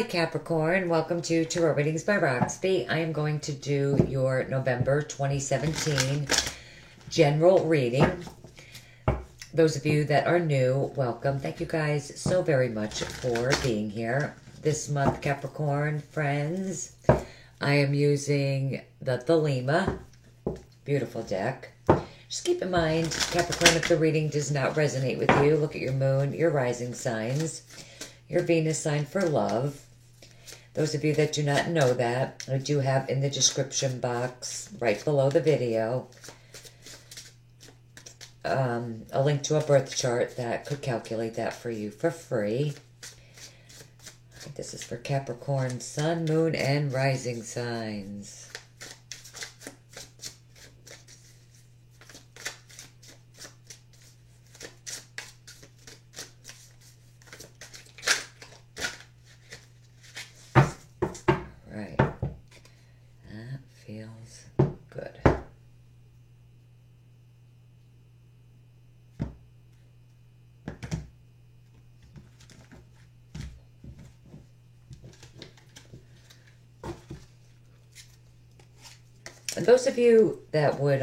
Capricorn. Welcome to Tarot Readings by Roxby. I am going to do your November 2017 general reading. Those of you that are new, welcome. Thank you guys so very much for being here. This month, Capricorn friends, I am using the Thelema. Beautiful deck. Just keep in mind, Capricorn, if the reading does not resonate with you, look at your moon, your rising signs, your Venus sign for love. Those of you that do not know that, I do have in the description box right below the video a link to a birth chart that could calculate that for you for free. This is for Capricorn, Sun, Moon, and Rising signs. Right. That feels good. And those of you that would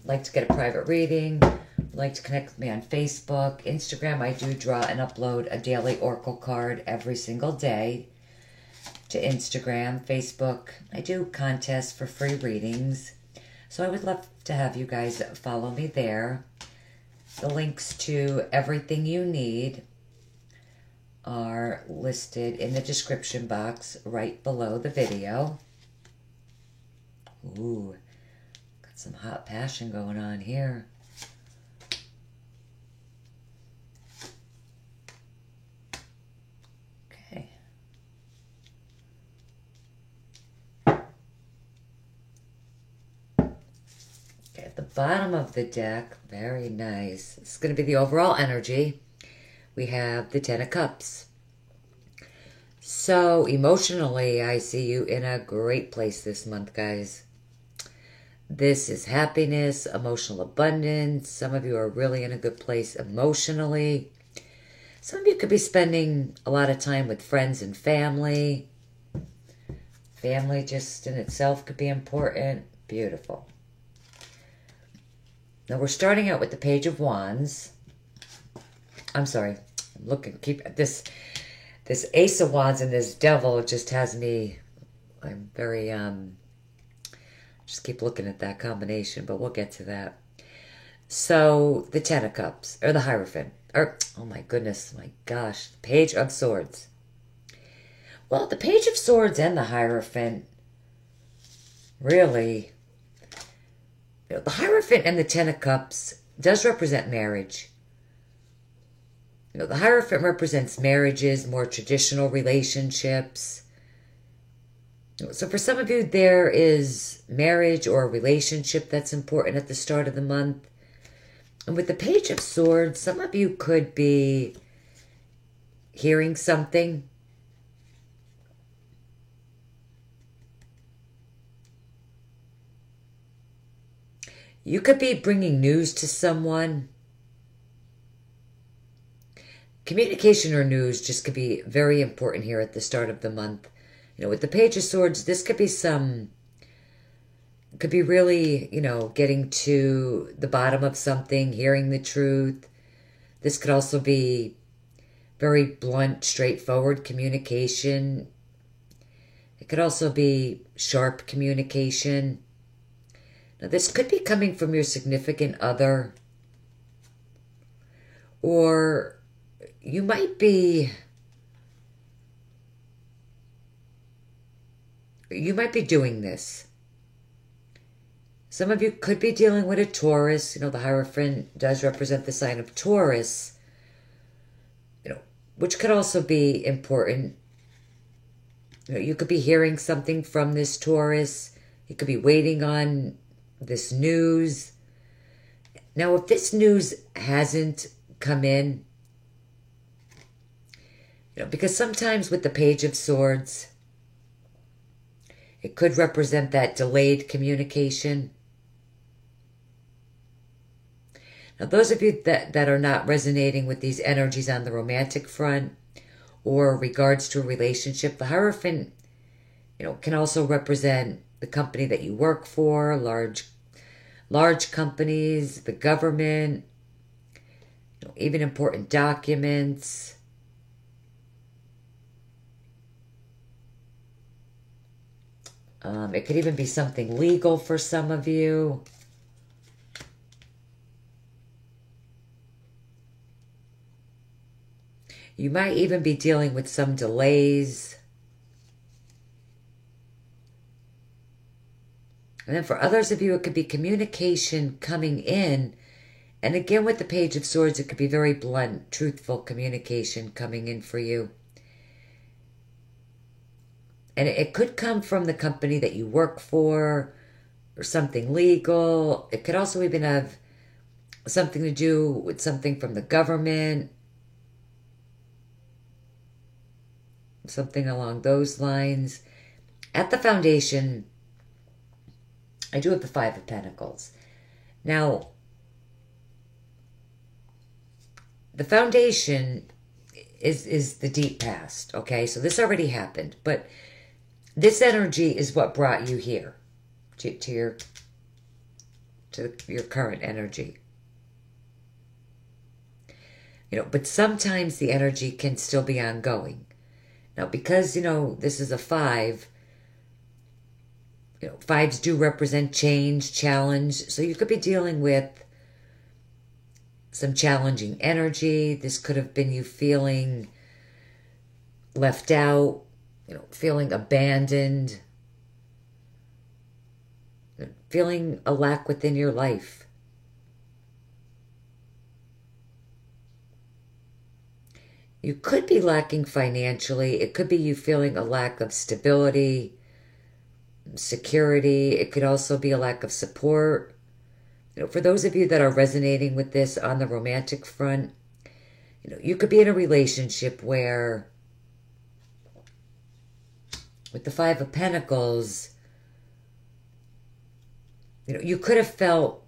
like to get a private reading, like to connect with me on Facebook, Instagram, I do draw and upload a daily oracle card every single day to Instagram, Facebook. I do contests for free readings. So I would love to have you guys follow me there. The links to everything you need are listed in the description box right below the video. Ooh, got some hot passion going on here. Okay. Okay, at the bottom of the deck, very nice. It's going to be the overall energy. We have the Ten of Cups. So emotionally, I see you in a great place this month, guys. This is happiness, emotional abundance. Some of you are really in a good place emotionally. Some of you could be spending a lot of time with friends and family. Family just in itself could be important. Beautiful. Now we're starting out with the Page of Wands. I'm sorry. I'm looking. Keep this Ace of Wands and this Devil just has me. I'm very just keep looking at that combination, but we'll get to that. So the Ten of Cups, or the Hierophant, or oh my goodness, my gosh, the Page of Swords. Well, the Page of Swords and the Hierophant, really, the Hierophant and the Ten of Cups does represent marriage. The Hierophant represents marriages, more traditional relationships. So for some of you, there is marriage or a relationship that's important at the start of the month. And with the Page of Swords, some of you could be hearing something. You could be bringing news to someone. Communication or news just could be very important here at the start of the month. With the Page of Swords, this could be could be really, getting to the bottom of something, hearing the truth. This could also be very blunt, straightforward communication. It could also be sharp communication. Now, this could be coming from your significant other, or you might be doing this. Some of you could be dealing with a Taurus. The Hierophant does represent the sign of Taurus, which could also be important. You could be hearing something from this Taurus. You could be waiting on this news. Now, if this news hasn't come in, because sometimes with the Page of Swords, it could represent that delayed communication. Now, those of you that are not resonating with these energies on the romantic front, or regards to a relationship. The Hierophant, can also represent the company that you work for, large companies, the government, even important documents. It could even be something legal for some of you. You might even be dealing with some delays. And then for others of you, it could be communication coming in. And again, with the Page of Swords, it could be very blunt, truthful communication coming in for you. And it could come from the company that you work for or something legal. It could also even have something to do with something from the government. Something along those lines. At the foundation, I do have the Five of Pentacles. Now, the foundation is the deep past, okay? So this already happened, but this energy is what brought you here to your current energy. But sometimes the energy can still be ongoing. Now, because, this is a 5, fives do represent change, challenge. So you could be dealing with some challenging energy. This could have been you feeling left out, feeling abandoned, feeling a lack within your life. You could be lacking financially. It could be you feeling a lack of stability, security. It could also be a lack of support. For those of you that are resonating with this on the romantic front, you could be in a relationship where, with the Five of Pentacles, you could have felt,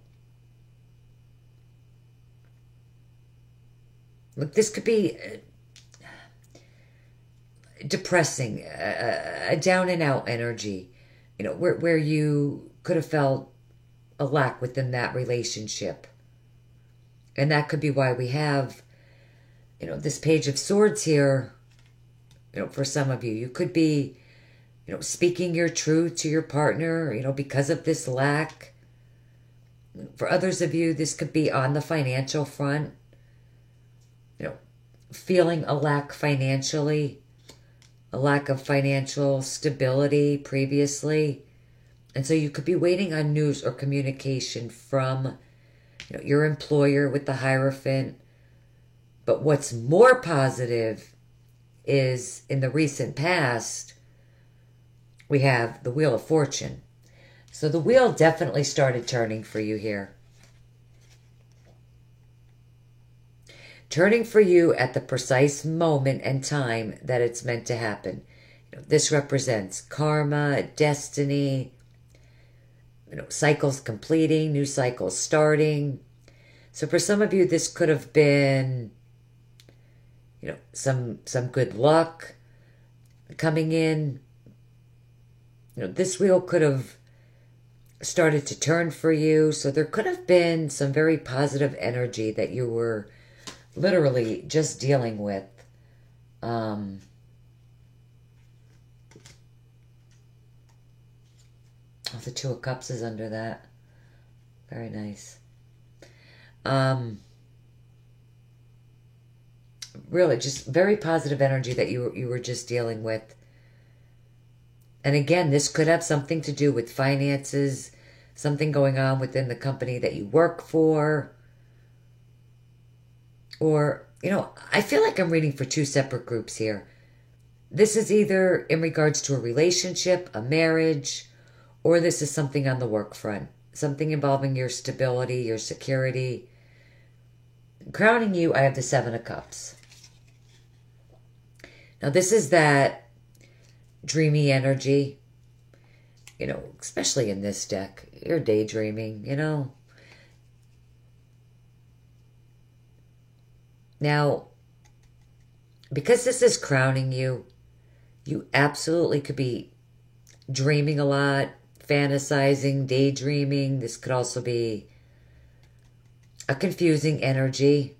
look, this could be depressing, a down and out energy, where you could have felt a lack within that relationship. And that could be why we have, this Page of Swords here, for some of you. You could be, speaking your truth to your partner, because of this lack. For others of you, this could be on the financial front, feeling a lack financially, a lack of financial stability previously. And so you could be waiting on news or communication from your employer with the Hierophant. But what's more positive is, in the recent past, we have the Wheel of Fortune. So the wheel definitely started turning for you here. Turning for you at the precise moment and time that it's meant to happen. This represents karma, destiny, cycles completing, new cycles starting. So for some of you, this could have been, some good luck coming in. This wheel could have started to turn for you. So there could have been some very positive energy that you were literally just dealing with. Oh, the Two of Cups is under that. Very nice. Really, just very positive energy that you were just dealing with. And again, this could have something to do with finances, something going on within the company that you work for. Or, I feel like I'm reading for two separate groups here. This is either in regards to a relationship, a marriage, or this is something on the work front. Something involving your stability, your security. Crowning you, I have the Seven of Cups. Now, this is that dreamy energy, especially in this deck. You're daydreaming, Now, because this is crowning you, you absolutely could be dreaming a lot, fantasizing, daydreaming. This could also be a confusing energy.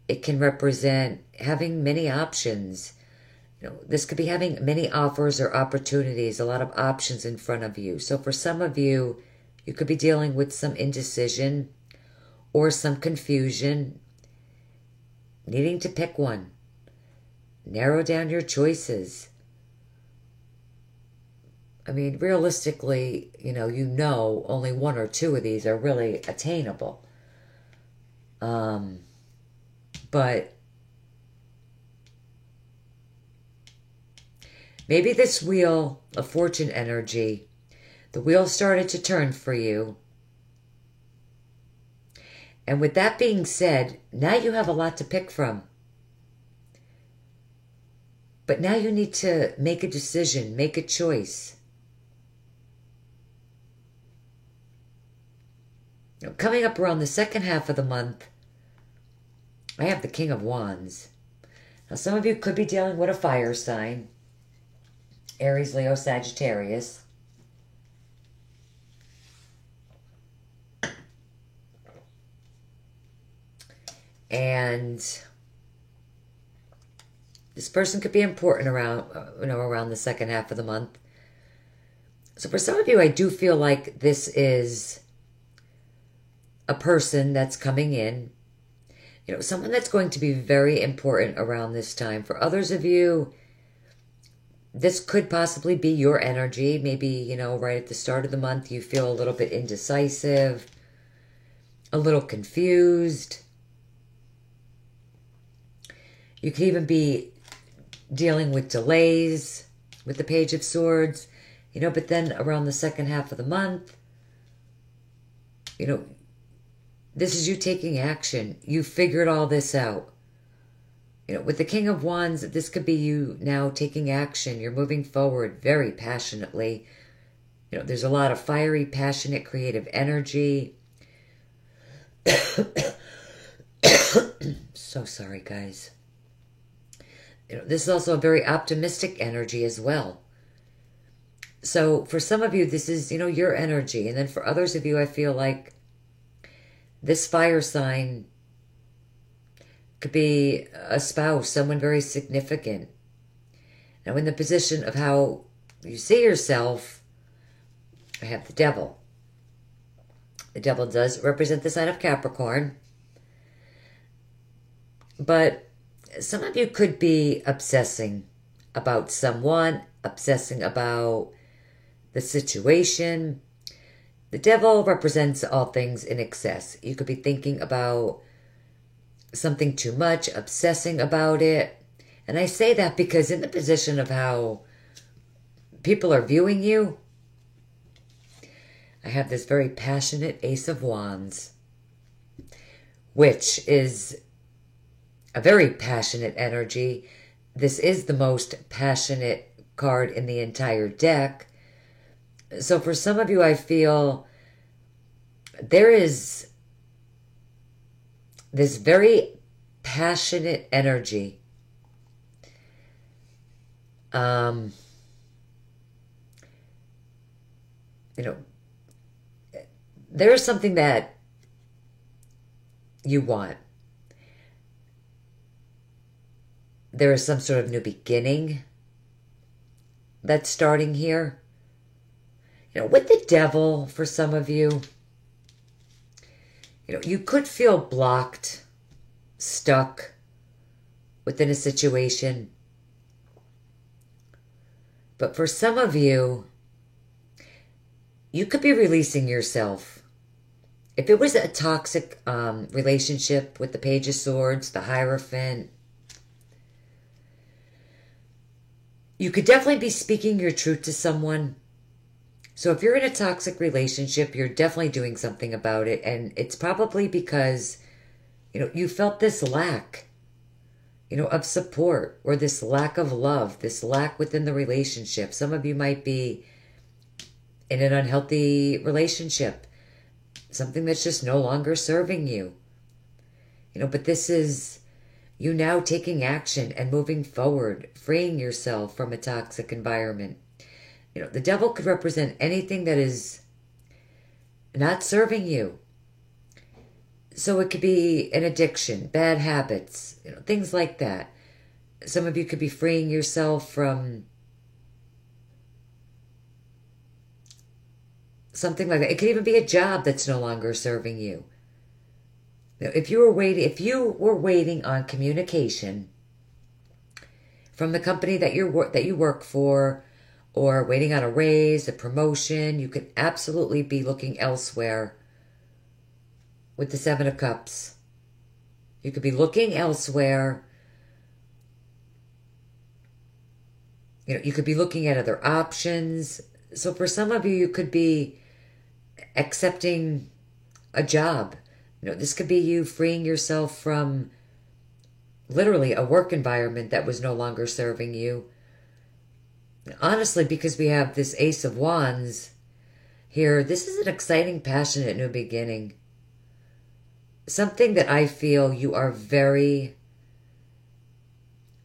It can represent having many options. This could be having many offers or opportunities, a lot of options in front of you. So for some of you, you could be dealing with some indecision or some confusion, needing to pick one. Narrow down your choices. I mean, realistically, only one or two of these are really attainable. But maybe this wheel of fortune energy, the wheel started to turn for you. And with that being said, now you have a lot to pick from. But now you need to make a decision, make a choice. Coming up around the second half of the month, I have the King of Wands. Now, some of you could be dealing with a fire sign. Aries, Leo, Sagittarius. And this person could be important around the second half of the month. So for some of you, I do feel like this is a person that's coming in. Someone that's going to be very important around this time. For others of you, this could possibly be your energy. Maybe, right at the start of the month, you feel a little bit indecisive, a little confused. You could even be dealing with delays with the Page of Swords, but then around the second half of the month, this is you taking action. You figured all this out. With the King of Wands, this could be you now taking action. You're moving forward very passionately. There's a lot of fiery, passionate, creative energy. So sorry, guys. This is also a very optimistic energy as well. So for some of you, this is, your energy. And then for others of you, I feel like this fire sign could be a spouse, someone very significant. Now, in the position of how you see yourself, I have the Devil. The Devil does represent the sign of Capricorn. But some of you could be obsessing about someone, obsessing about the situation. The Devil represents all things in excess. You could be thinking about something too much, obsessing about it. And I say that because in the position of how people are viewing you, I have this very passionate Ace of Wands, which is a very passionate energy. This is the most passionate card in the entire deck. So for some of you, I feel there is this very passionate energy. There is something that you want. There is some sort of new beginning that's starting here. With the Devil, for some of you, you could feel blocked, stuck within a situation. But for some of you, you could be releasing yourself. If it was a toxic relationship with the Page of Swords, the Hierophant, you could definitely be speaking your truth to someone. So if you're in a toxic relationship, you're definitely doing something about it. And it's probably because, you felt this lack, of support, or this lack of love, this lack within the relationship. Some of you might be in an unhealthy relationship, something that's just no longer serving you. But this is You now taking action and moving forward, freeing yourself from a toxic environment. The devil could represent anything that is not serving you. So it could be an addiction, bad habits, things like that. Some of you could be freeing yourself from something like that. It could even be a job that's no longer serving you. If you were waiting on communication from the company that you work for, or waiting on a raise, a promotion, you could absolutely be looking elsewhere with the Seven of Cups. You could be looking elsewhere. You could be looking at other options. So for some of you, you could be accepting a job. This could be you freeing yourself from literally a work environment that was no longer serving you. Honestly, because we have this Ace of Wands here, this is an exciting, passionate new beginning. Something that I feel you are very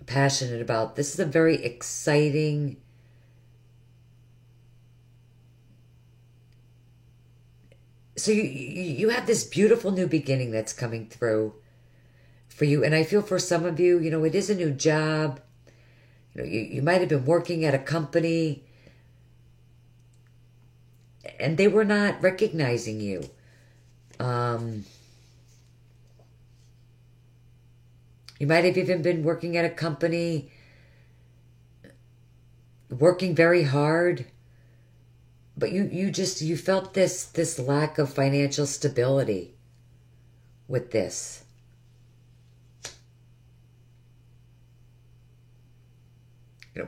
passionate about. This is a very exciting, so you have this beautiful new beginning that's coming through for you. And I feel for some of you, it is a new job. You might have been working at a company and they were not recognizing you. You might have even been working at a company, working very hard, but you felt this lack of financial stability with this.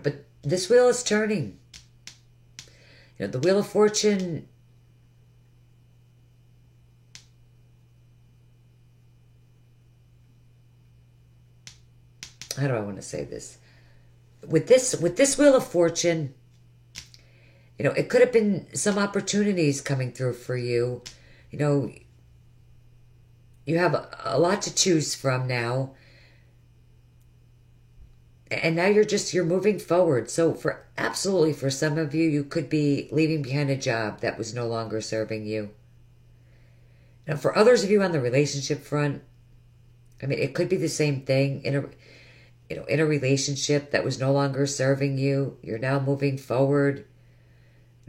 But this wheel is turning. The Wheel of Fortune, how do I want to say this? With this Wheel of Fortune, it could have been some opportunities coming through for you. You have a lot to choose from now. And now you're moving forward. So for some of you, you could be leaving behind a job that was no longer serving you. Now for others of you on the relationship front, it could be the same thing. In a relationship that was no longer serving you, you're now moving forward.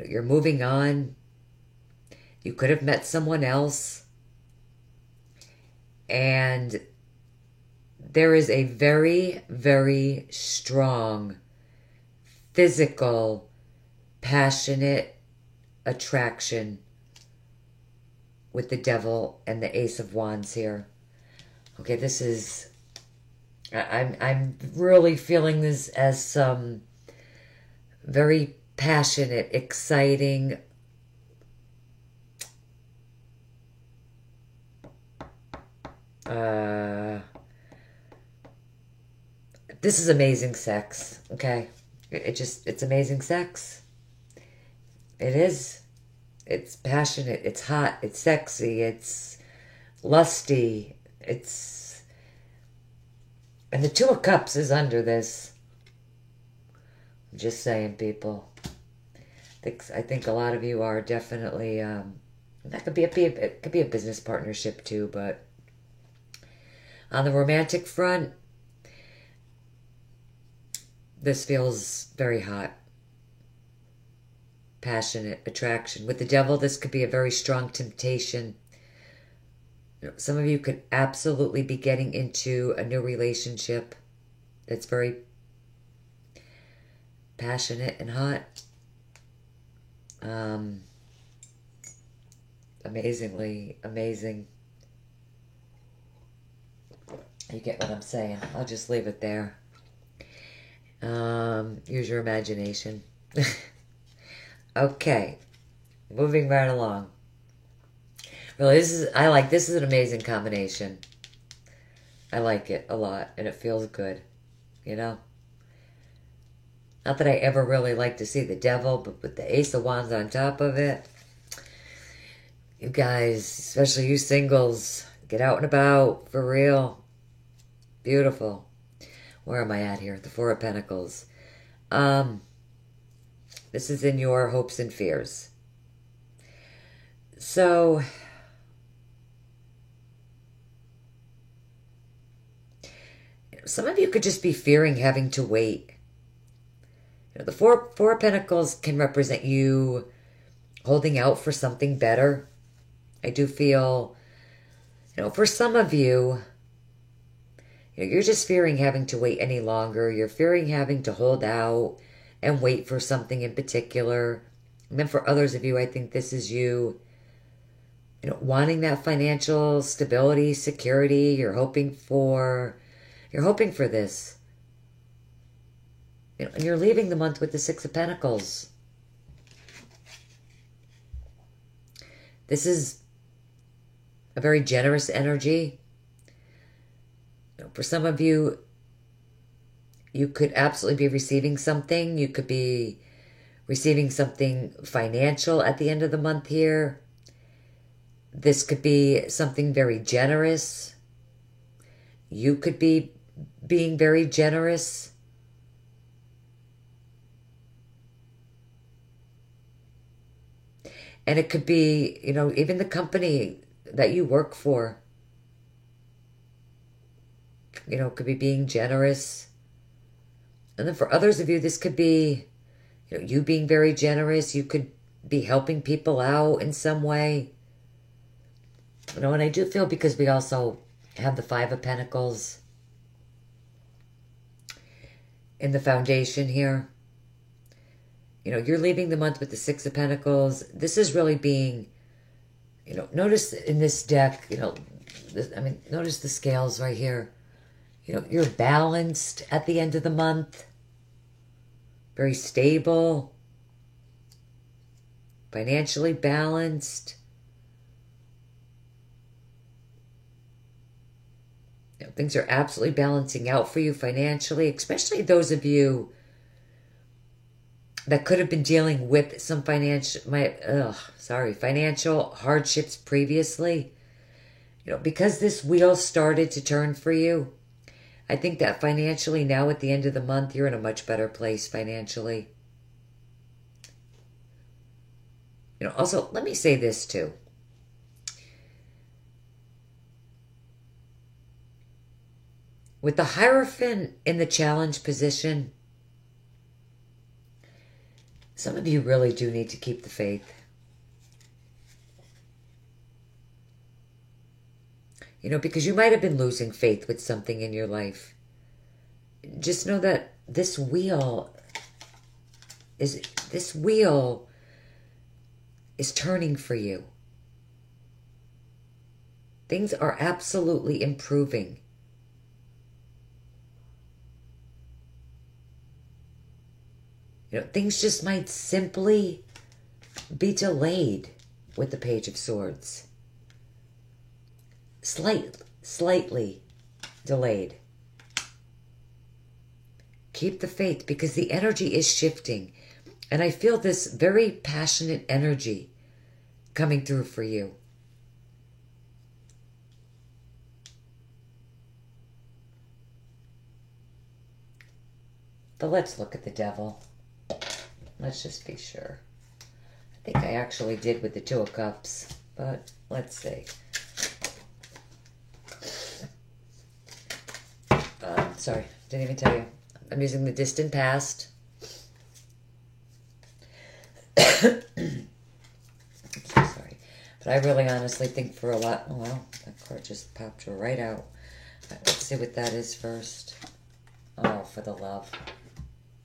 You're moving on. You could have met someone else. And there is a very, very strong, physical, passionate attraction with the Devil and the Ace of Wands here. Okay, this is... I'm really feeling this as some very passionate, exciting, this is amazing sex, okay? It's amazing sex. It is. It's passionate, it's hot, it's sexy, it's lusty, and the Two of Cups is under this. I'm just saying, people. I think a lot of you are definitely, that could be it could be a business partnership too, but on the romantic front, this feels very hot. Passionate attraction. With the Devil, this could be a very strong temptation. Some of you could absolutely be getting into a new relationship that's very passionate and hot. Amazingly amazing. You get what I'm saying. I'll just leave it there. Use your imagination. Okay, moving right along. Really, this is an amazing combination. I like it a lot, and it feels good, Not that I ever really like to see the Devil, but with the Ace of Wands on top of it, you guys, especially you singles, get out and about, for real. Beautiful. Where am I at here? The Four of Pentacles. This is in your hopes and fears. So, some of you could just be fearing having to wait. The Four of Pentacles can represent you holding out for something better. I do feel, for some of you, you're just fearing having to wait any longer. You're fearing having to hold out and wait for something in particular. And then for others of you, I think this is you, wanting that financial stability, security. You're hoping for this. And you're leaving the month with the Six of Pentacles. This is a very generous energy. For some of you, you could absolutely be receiving something. You could be receiving something financial at the end of the month here. This could be something very generous. You could be being very generous. And it could be, even the company that you work for, could be being generous. And then for others of you, this could be, you being very generous. You could be helping people out in some way. And I do feel, because we also have the Five of Pentacles in the foundation here. You're leaving the month with the Six of Pentacles. This is really being, notice in this deck, notice the scales right here. You're balanced at the end of the month. Very stable. Financially balanced. Things are absolutely balancing out for you financially, especially those of you that could have been dealing with some financial hardships previously. Because this wheel started to turn for you, I think that financially now at the end of the month, you're in a much better place financially. Also, let me say this too. With the Hierophant in the challenge position, some of you really do need to keep the faith. Because you might have been losing faith with something in your life. Just know that this wheel is turning for you. Things are absolutely improving. Things just might simply be delayed with the Page of Swords. Slightly delayed. Keep the faith, because the energy is shifting. And I feel this very passionate energy coming through for you. But let's look at the Devil. Let's just be sure. I think I actually did with the Two of Cups, but let's see. Sorry, didn't even tell you. I'm using the distant past. I'm so sorry. But I really honestly think for a lot... Oh, well, that card just popped right out. Let's see what that is first. Oh, for the love.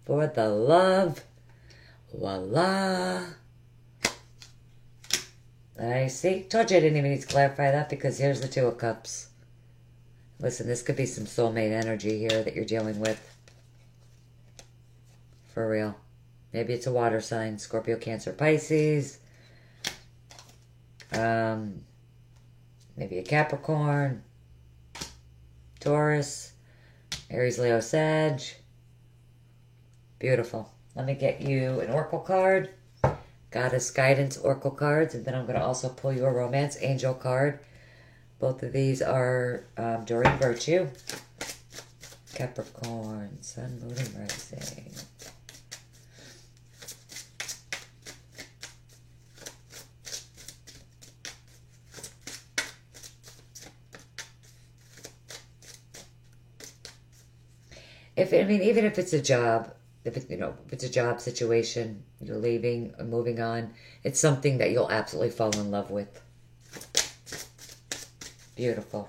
For the love. Voila. I see. Told you I didn't even need to clarify that, because here's the Two of Cups. Listen, this could be some soulmate energy here that you're dealing with. For real. Maybe it's a water sign. Scorpio, Cancer, Pisces. Maybe a Capricorn. Taurus. Aries, Leo, Sag. Beautiful. Let me get you an Oracle card. Goddess Guidance Oracle cards. And then I'm going to also pull you a Romance Angel card. Both of these are Doreen Virtue. Capricorn, Sun, Moon, and Rising. Even if it's a job, if it's a job situation, you're leaving or moving on, it's something that you'll absolutely fall in love with. Beautiful.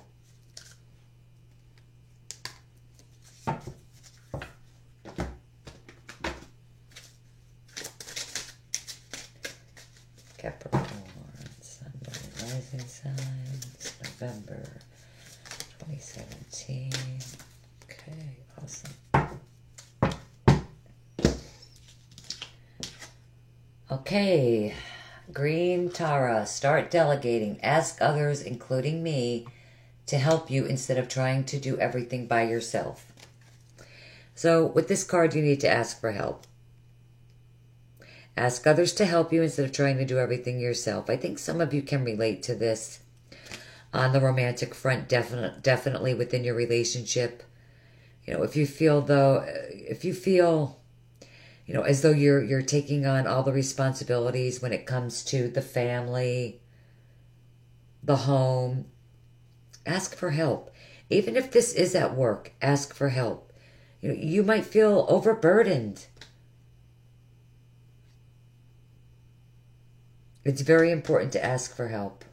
Capricorn, Sun, Moon, Rising signs, November 2017. Okay, awesome. Okay, Green Tara, start delegating. Ask others, including me, to help you instead of trying to do everything by yourself. So with this card, you need to ask for help. Ask others to help you instead of trying to do everything yourself. I think some of you can relate to this on the romantic front, definitely within your relationship. If you feel as though you're taking on all the responsibilities when it comes to the family, the home, ask for help. Even if this is at work, ask for help. You might feel overburdened. It's very important to ask for help.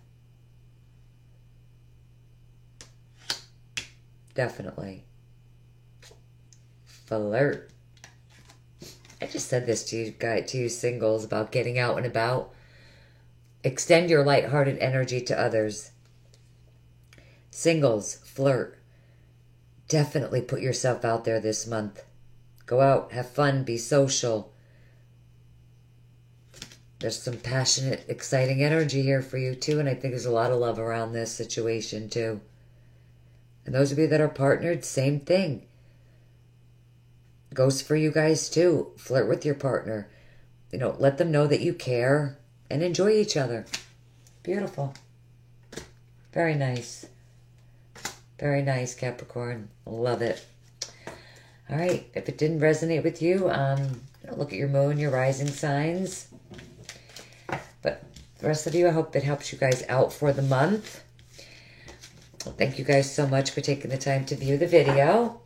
Definitely. Flirt. I just said this to you singles about getting out and about. Extend your lighthearted energy to others. Singles, flirt. Definitely put yourself out there this month. Go out, have fun, be social. There's some passionate, exciting energy here for you too, and I think there's a lot of love around this situation too. And those of you that are partnered, same thing. Goes for you guys too. Flirt with your partner. Let them know that you care and enjoy each other. Beautiful. Very nice. Very nice, Capricorn. Love it. All right. If it didn't resonate with you, look at your moon, your rising signs. But the rest of you, I hope it helps you guys out for the month. Well, thank you guys so much for taking the time to view the video.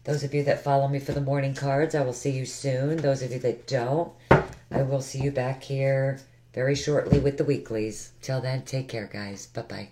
Those of you that follow me for the morning cards, I will see you soon. Those of you that don't, I will see you back here very shortly with the weeklies. Till then, take care, guys. Bye-bye.